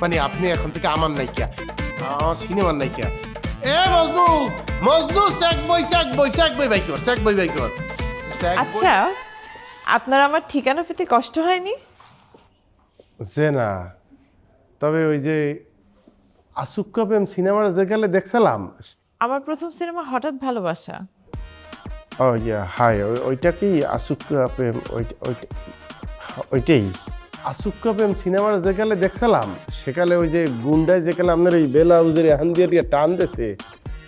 মানে আপনি এখন থেকে আমার নায়িকা, আমার সিনেমার নায়িকা। এ মজনু, মজনু স্যাক বই বাই কর, স্যাক বই বাই কর। আচ্ছা, আপনার আমার ঠিকানা পেতে কষ্ট হয়নি? যে না, তবে ওই যে আসুক প্রেম সিনেমার যেখানে দেখছিলাম। আমার প্রথম সিনেমা হঠাৎ ভালোবাসা। ও ইয়া হাই, ওইটা কি আসুক প্রেম? ওইটাই আসুক প্রেম সিনেমার যেখানে দেখছিলাম, সেকালে ওই যে গুন্ডায় যেখানে আপনার ওই বেলাউজের হান দিয়ে টান দিয়েছে,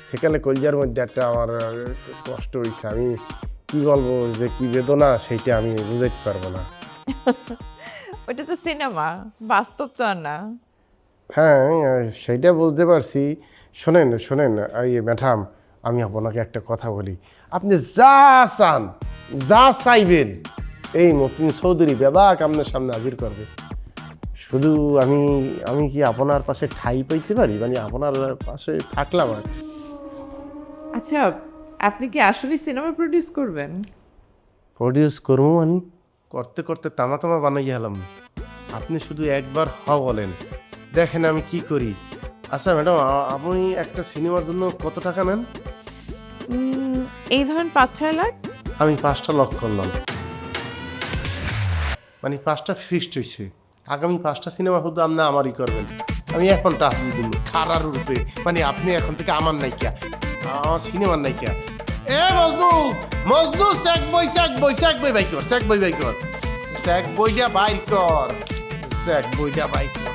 সেকালে কলজার মধ্যে একটা আমার কষ্ট হয়েছে। আমি কি বলবো যে কি বেদনা, সেইটা আমি বুঝাইতে পারবো না। ওইটা তো সিনেমা, বাস্তব তো আর না। হ্যাঁ, সেইটা বলতে পারছি। শোনেন শোনেন, এই ম্যাডাম, আমি আপনাকে একটা কথা বলি। আপনি যা চান, যা চাইবেন, এই মতিন চৌধুরী বেবাক আপনার সামনে হাজির করবে। শুধু আমি আমি কি আপনার পাশে ঠাই পাইতে পারি? মানে আপনার পাশে থাকলাম আর। আচ্ছা, আপনি কি আসলে সিনেমা প্রডিউস করবেন? প্রডিউস করবো মানে করতে করতে তামা তামা বানাইয়া গেলাম। আপনি শুধু একবার হ বলেন, দেখেন আমি কি করি। আচ্ছা ম্যাডাম, আপনি একটা সিনেমার জন্য কত টাকা নেন? এই ধরেন 5-6 লাখ। আমি 5টা লক করলাম, মানে 5টা ফিক্সড হয়েছে। আগামী 5টা সিনেমা শুধু আপনি আমারই করবেন। আমি এখন টাকা দিব খারার রূপে, মানে আপনি এখন থেকে আমার নায়িকা, আমার সিনেমার নায়িকা। এ মজনু, মজনু স্যাক বই বাই কর, স্যাক বই বাই কর, স্যাক বইটা বাইর কর, স্যাক বইটা বাইর কর।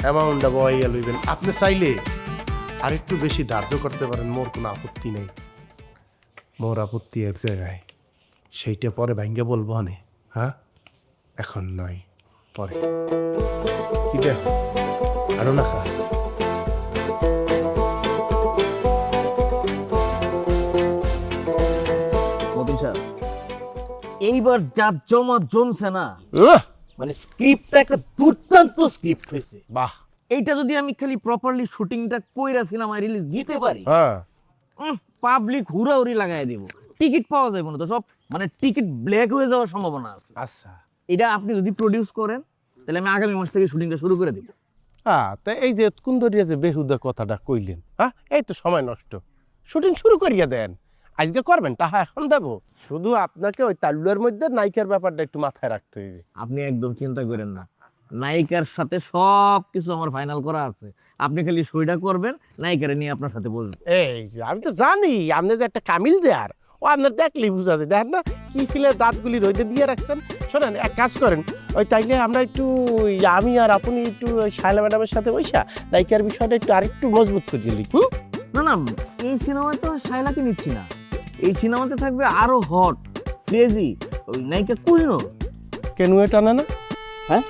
অ্যামাউন্টটা বইয়া লইবেন। আপনি চাইলে আর একটু বেশি ধার্য করতে পারেন, মোর কোনো আপত্তি নেই। মোর আপত্তি এক জায়গায়, সেইটা পরে ভাঙ্গে বলবো নে। হ্যাঁ, এখন নয়, পরে। কি দেখ আরো না খা। মতিন সাহেব, এইবার যা জমছে না, মানে স্ক্রিপ্টটা একটা দুর্দান্ত স্ক্রিপ্ট হয়েছে। বাহ, এইটা যদি আমি খালি প্রপারলি শুটিংটা কইরা সিনেমায় রিলিজ দিতে পারি, হ্যাঁ, পাবলিক হুড়াহুড়ি লাগাই দিব, টিকিট পাওয়া যাবে না তো, সব মানে টিকিট ব্ল্যাক হয়ে যাওয়ার সম্ভাবনা আছে। আচ্ছা। এটা আপনি যদি প্রডিউস করেন, তাহলে আমি আগামী মাস থেকে শুটিংটা শুরু করে দিব। হ্যাঁ, তা এই যে কুন্দরিয়া যে বেহুদা কথাটা কইলেন, হ্যাঁ, এই তো সময় নষ্ট। শুটিং শুরু করিয়া দেন, আজকে করবেন, টাকা এখন দেবো। শুধু আপনাকে ওই তাল্লুয়ার মধ্যে নায়িকার ব্যাপারটা একটু মাথায় রাখতে হইবে। আপনি একদম চিন্তা করেন না, নায়িকার সাথে সব কিছু আমার ফাইনাল করা আছে। আপনি খালি সইটা করবেন, নায়িকারে নিয়ে আপনার সাথে বলবেন। এই যে আমি তো জানি আপনি যে একটা কামিল দেয়ার, ও আপনার দেখলেই বুঝা যায়। দেখেন না কি ফিলে দাঁতগুলি রইতে দিয়ে রাখছেন। শোনেন, এক কাজ করেন, ওই তাইলে আমরা একটু আমি আর আপনি একটু ওই শায়লা ম্যাডামের সাথে বসা নায়িকার বিষয়টা একটু আরেকটু মজবুত করে দিলি। না না, এই সিনেমায় তো শায়লাকে নিচ্ছি না, এই সিনেমাতে থাকবে আরো হট ক্রেজি ওই নায়িকা কুইনো। কেন এটা না? হ্যাঁ,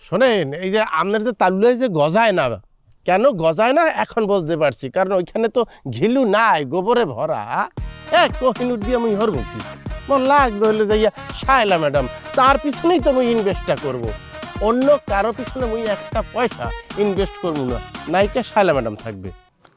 শোনেন, এই যে আপনার যে তাল্লুয় যে গজায় না, কেন গজায় না এখন বুঝতে পারছি। কারণ ওইখানে তো ঘিলু নাই, গোবরে ভরা। কোহিনুর দিয়ে আমি হরব কি? মন লাগলো হলে যাইয়া শায়লা ম্যাডাম, তার পিছনেই তো আমি ইনভেস্টটা করব। অন্য কারো পিছনে আমি একটা পয়সা ইনভেস্ট করবো না। নায়িকা শায়লা ম্যাডাম থাকবে।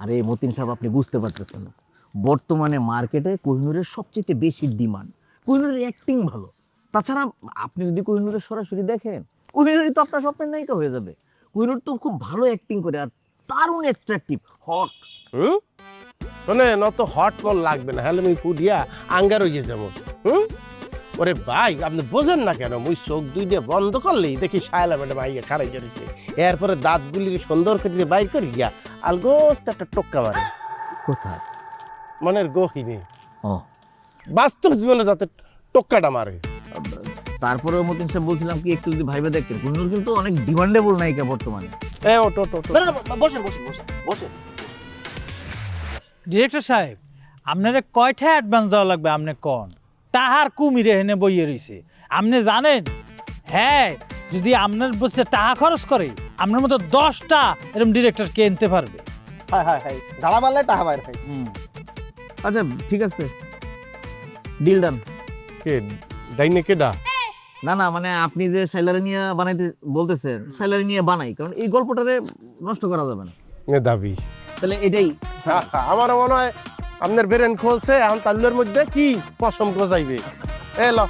আরে মতিন সাহেব, আপনি বুঝতে পারতেছেন না, বর্তমানে মার্কেটে কোহিনুরের সবচেয়ে বেশি ডিমান্ড। কোহিনুরের অ্যাক্টিং ভালো, তাছাড়া আপনি যদি কোহিনুরের সরাসরি দেখেন, কোহিনুরই তো আপনার স্বপ্নের নায়িকা হয়ে যাবে। কোহিনুর তো খুব ভালো অ্যাক্টিং করে, আর দারুণ অ্যাট্রাকটিভ, হট। শোনেন, অত হট মন লাগবে না, হ্যালো আমি ফুটিয়া আঙ্গার হয়ে যাবো। ওরে ভাই, আপনি বোঝেন না কেন? মুই চোখ দুই দিয়ে বন্ধ করলেই দেখি শায়লা ম্যাডাম আইয়া খারাই জড়িয়েছে। এরপরে দাঁতগুলি সুন্দর করে বাইর করে গিয়া আলগোস্ত একটা টোক্কা মারে। কোথায়? মনের গহিনে, ও, বাস্তব জীবনে যাতে টোক্কাটা মারে। তারপরে মতিন সাহেব বলছিলাম কি, একটু যদি ভাইবে দেখতেন, কোহিনুর কিন্তু অনেক ডিমান্ডেবল নায়িকা বর্তমানে। ওটো বসেন বসেন বসেন বসেন। ডিরেক্টর সাহেব, আপনারে কয়টা অ্যাডভান্স দেওয়া লাগবে আপনি কন? তাহার কুমিরে হেনে বইয়ে রইছে, আপনি জানেন? হ্যাঁ, যদি আপনার বসে টাকা খরচ করে, আপনার মতো 10টা এরকম ডিরেক্টর কে আনতে পারবে? হাই ঝাড়া মারলে টাকা বাইর হয়। আচ্ছা ঠিক আছে, ডিল ডান। কে ডাইনে কেডা? না না, মানে আপনি যে সাইলারে নিয়ে বানাইতে বলতেছেন, সাইলারে নিয়ে বানাই, কারণ এই গল্পটারে নষ্ট করা যাবে না। মেধাবী। তাহলে এটাই আমার মনে হয় আপনার ব্রেন খুলছে এখন তাল্লুর মধ্যে কি পশম গজাইবে। এলো